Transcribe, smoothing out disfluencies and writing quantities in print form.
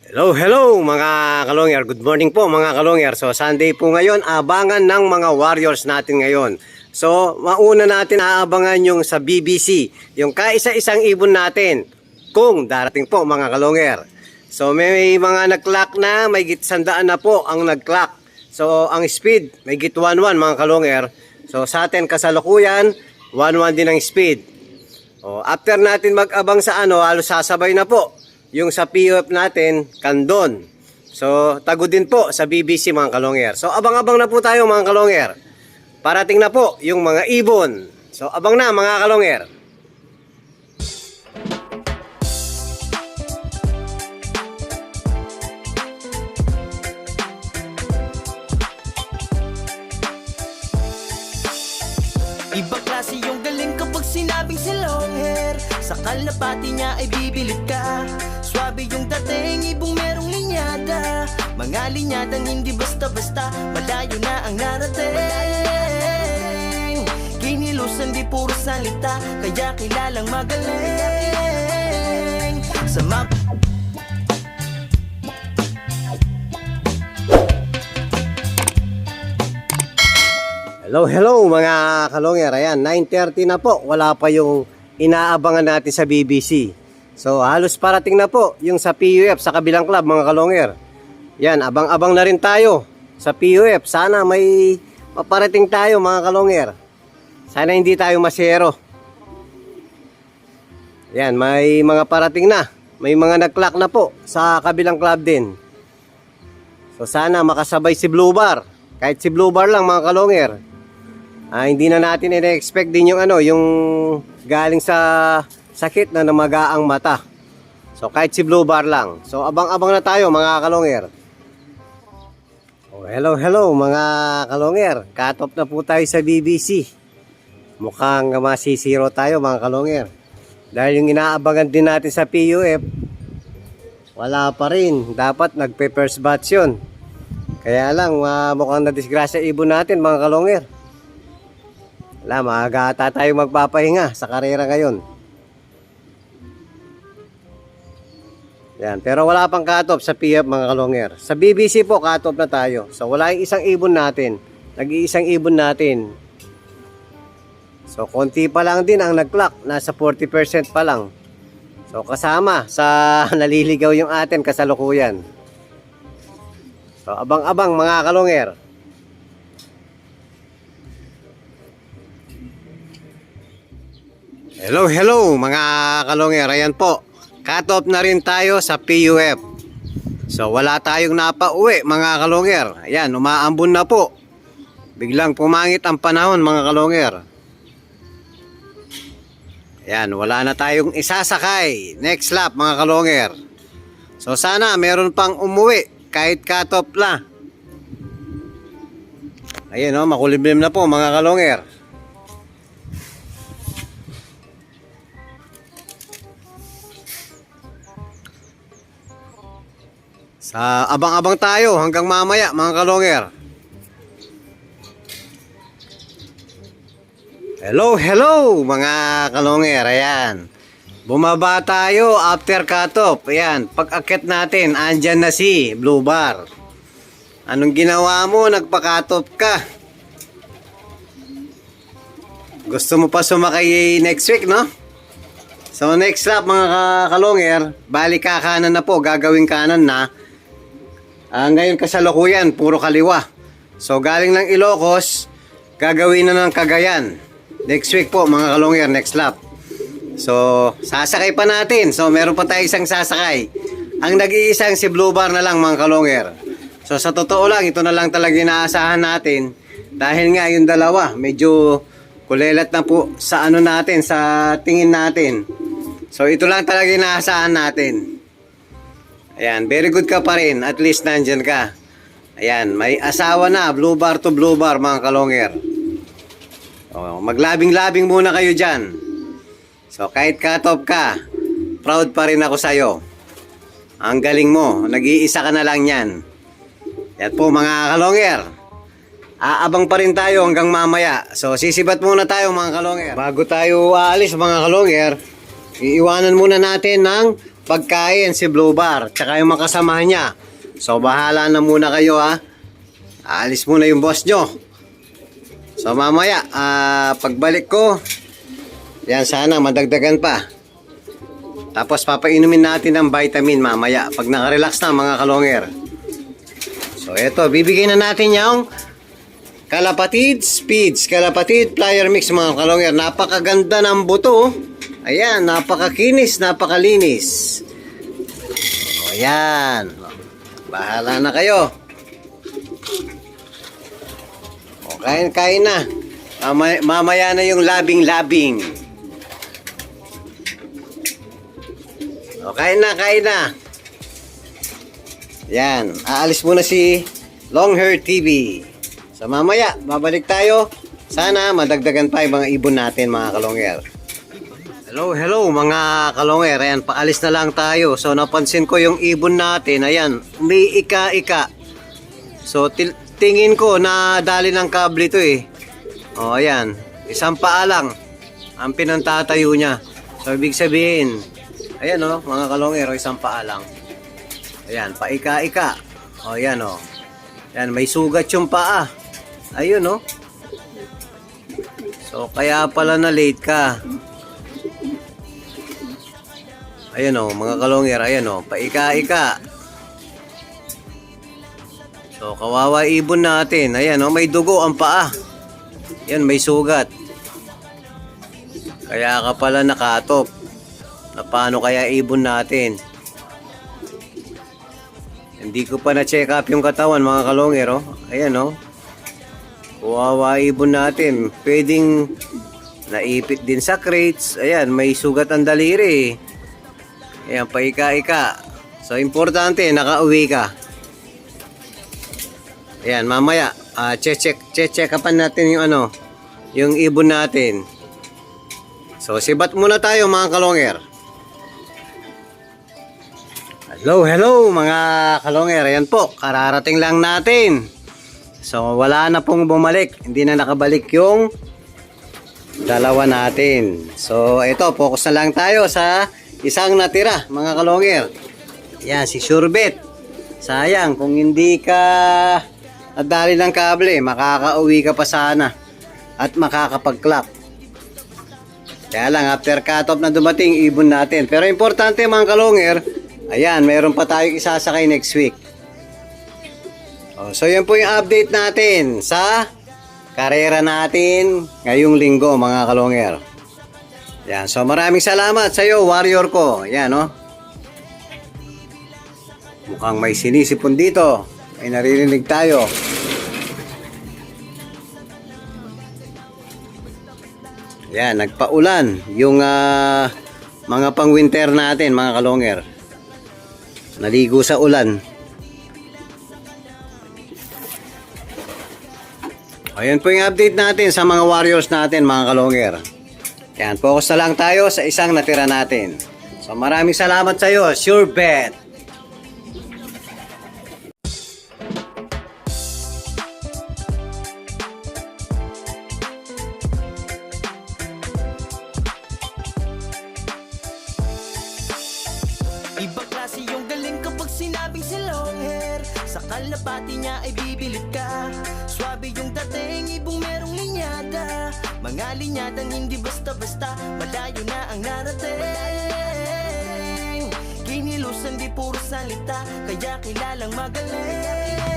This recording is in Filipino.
Hello mga kalongyer. Good morning po mga kalongyer. So Sunday po ngayon, abangan ng mga warriors natin ngayon. So mauna natin aabangan yung sa BBC, yung kaisa-isang ibon natin kung darating po mga kalongyer. So may mga nag-clock na, may git 100 na po ang nag-clock. So ang speed, may git 11 mga kalongyer. So sa atin kasalukuyan, 11 din ang speed. O, after natin mag-abang sa halos sasabay na po yung sa PUF natin, Kandon. So, tago din po sa BBC mga kalongyer. So, abang-abang na po tayo mga kalongyer. Parating na po yung mga ibon. So, abang na mga kalongyer. Ibang klase yung galing kapag sinabing si long hair. Sa kalapati niya ay bibilid ka. Swabe yung dating, ibong merong linyada. Mga linyadang hindi basta-basta, malayo na ang narating. Kinilusan di puro salita, kaya kilalang magaling. Sa map Hello mga kalongyer. Ayan, 9:30 na po. Wala pa yung inaabangan natin sa BBC. So halos parating na po yung sa PUF sa kabilang club mga kalongyer. Yan, abang-abang na rin tayo sa PUF. Sana may maparating tayo mga kalongyer. Sana hindi tayo masyero. Yan, may mga parating na. May mga nag-clock na po sa kabilang club din. So sana makasabay si Blue Bar. Kahit si Blue Bar lang mga kalongyer. Hindi na natin ina-expect din yung yung galing sa sakit na namagaang mata. So kahit si Blue Bar lang. So abang-abang na tayo mga kalongyer. Oh, hello mga kalongyer. Cut off na po tayo sa BBC. Mukhang masisiro tayo mga kalongyer. Dahil yung inaabangan din natin sa PUF, wala pa rin. Dapat nagpe-first batch yun. Kaya lang mukhang nadisgrasya ibon natin mga kalongyer. Wala, maaga ata tayo magpapahinga sa karera ngayon. Yan, pero wala pang cut-off sa PF mga kalongyer. Sa BBC po cut-off na tayo. So wala yung isang ibon natin. Nag-iisang ibon natin. So konti pa lang din ang nag-clock. Nasa 40% pa lang. So kasama sa naliligaw yung atin kasalukuyan. So abang-abang mga kalongyer. Hello mga kalongyer. Ayan po. Cut off na rin tayo sa PUF. So wala tayong napauwi mga kalongyer. Ayan, umaambon na po. Biglang pumangit ang panahon mga kalongyer. Ayan, wala na tayong isasakay. Next lap mga kalongyer. So sana meron pang umuwi kahit cut off na. Ayan makulimlim na po mga kalongyer. Sa abang-abang tayo hanggang mamaya mga kalongyer. Hello mga kalongyer. Ayan, bumaba tayo after cut-off. Ayan, pag-akit natin andyan na si Blue Bar. Anong ginawa mo? Nagpa-cut-off ka. Gusto mo pa sumakay next week, no? So next lap mga kalongyer, balik kakanan na po, gagawing kanan na. Ngayon kasalukuyan, puro kaliwa. So galing ng Ilocos, gagawin na ng Cagayan. Next week po mga kalongyer, next lap. So sasakay pa natin. So meron pa tayo isang sasakay. Ang nag-iisang si Blue Bar na lang mga kalongyer. So sa totoo lang, ito na lang talaga inaasahan natin. Dahil nga yung dalawa, medyo kulelat na po sa natin, sa tingin natin. So ito lang talaga inaasahan natin. Ayan, very good ka pa rin. At least nandyan ka. Ayan, may asawa na. Blue Bar to Blue Bar mga kalongyer. Maglabing-labing muna kayo dyan. So kahit cut-off ka, proud pa rin ako sa'yo. Ang galing mo. Nag-iisa ka na lang yan. Yan po mga kalongyer. Aabang pa rin tayo hanggang mamaya. So sisibat muna tayo mga kalongyer. Bago tayo aalis mga kalongyer, iiwanan muna natin ng pagkain si Blue Bar, tsaka yung mga kasamahan niya. So bahala na muna kayo ha. Aalis muna yung boss nyo. So mamaya, pagbalik ko, yan sana madagdagan pa. Tapos papainumin natin ng vitamin mamaya pag nakarelax na mga kalonger. So eto, bibigyan na natin yung Kalapatid Speeds, Kalapatid Flyer Mix mga kalonger. Napakaganda ng buto. Ayan, napakakinis, napakalinis. O ayan. Bahala na kayo. O kain na. Mamaya na yung labing-labing. O kain na. Yan, aalis muna si Long Hair TV. So mamaya, babalik tayo. Sana madagdagan pa yung mga ibon natin mga kalonger. Hello mga kalonger. Ayan, paalis na lang tayo. So napansin ko yung ibon natin. Ayan, may ika-ika. So tingin ko na dali ng kable to eh. O ayan, isang paa lang ang pinantatayo niya. So ibig sabihin, ayan o mga kalonger, isang paa lang. Ayan, paika-ika. O ayan o. Ayan, may sugat yung paa. Ayun o. So kaya pala na late ka. Ayan o mga kalonger, ayan o, paika-ika. So kawawa ibon natin. Ayan o, may dugo ang paa. Ayan, may sugat. Kaya ka pala nakatop. Na paano kaya ibon natin? Hindi ko pa na-check up yung katawan mga kalonger oh. Ayan oh. Kawawa ibon natin. Pwedeng naipit din sa crates. Ayan, may sugat ang daliri. Ayan, paika-ika. So importante, nakauwi ka. Ayan, mamaya check upan natin yung ano, yung ibon natin. So sibat muna tayo mga kalonger. Hello mga kalonger. Ayan po, kararating lang natin. So wala na pong bumalik. Hindi na nakabalik yung dalawa natin. So ito, focus na lang tayo sa isang natira mga kalonger. Ayan, si Surebet. Sayang kung hindi ka nadali ng kable, makakauwi ka pa sana at makakapag-clap. Kaya lang, after cut-off na dumating, ibon natin. Pero importante mga kalonger, ayan, meron pa tayong isasakay next week. So yan po yung update natin sa karera natin ngayong linggo mga kalonger. Yan, so maraming salamat sa iyo, warrior ko. Yan oh. Mukhang may sinisipon dito. May naririnig tayo. Yan, nagpaulan yung mga pang-winter natin mga kalonger. Naligo sa ulan. Ayan po yung update natin sa mga warriors natin mga kalonger. Yan, focus na lang tayo sa isang natira natin. So maraming salamat sa iyo, Surebet. Ibang klase yung galing kapag sinabing si long hair. Sa kalapati niya ay bibilid ka. Swabe yung dating, ibong merong linyada. Mga linyadang hindi basta-basta, malayo na ang narating. Kinilusan di puro salita, kaya kilalang magaling.